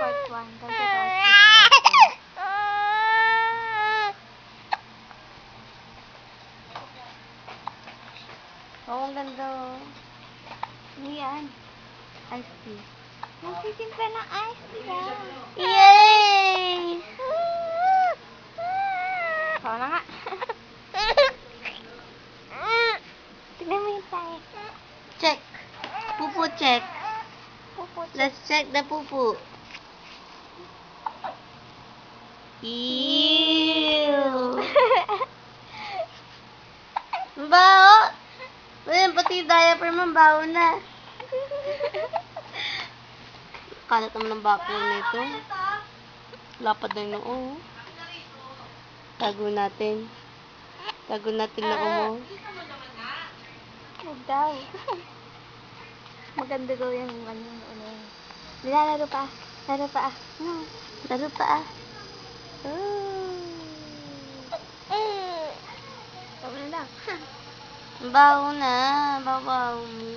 part 1. Tapos ito is part 2. Oh, ang ganda oh. Ano yan? Iced tea. Nagsisimpa ng iced tea ah. Yay! Oo na nga. Tignan mo yung tayo. Check. Pupu check. Pupu check. Let's check the pupu. Ew! Baho! Ayan, pati yung diaper mo, baho na. Kalat naman ng bako nito. Lapad na yung noo. Tago natin. Tago natin na mo. Huwag daw. Maganda daw yung ano. Nilalaro pa. Laro pa. Laro pa. Bago na lang. Baho na. Babaw mo.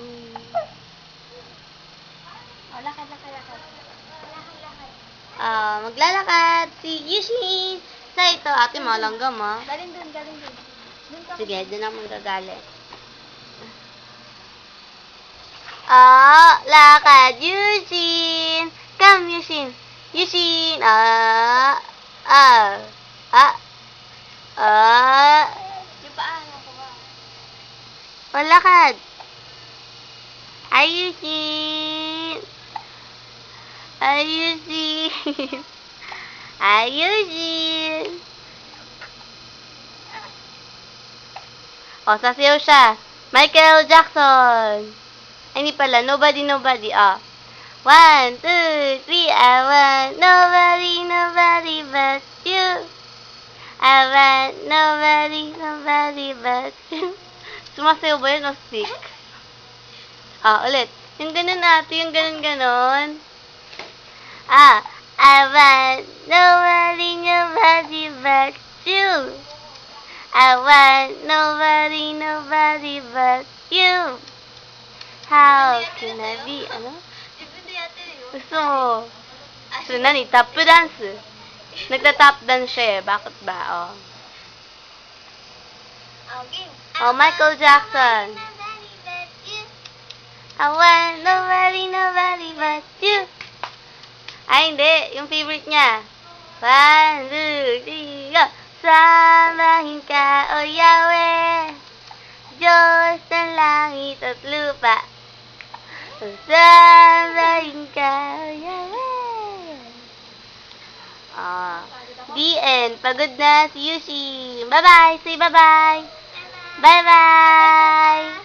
Lakad. Maglalakad si Yushin. Sa ito, ate malanggam ah. Galing dun. Sige, dun ako magagalit. Lakad, Yushin. Come, Yushin. Yushin. Yung paano ko ba? Lakad. Ayusin. Oh, sasayaw siya. Michael Jackson. Ay, hindi pala. Nobody. 1, 2, 3. I want nobody but you. I want nobody but you. Sumasayaw ba yun o stick? Ulit. Yung ganun ate, yung ganun. I want nobody but you. I want nobody but you. How can I be, Gusto mo. So, nani? Tap dance. Nagta-tap dance siya eh. Bakit ba? Michael Jackson. I want nobody but you. Ay, hindi. Yung favorite niya. 1, 2, 3, go! Sambahin ka, O Yahweh, Diyos ng langit at lupa. Sambahin ka, O Yahweh. The end. Pagod na si Yushi. Bye-bye. Say bye-bye. Bye-bye.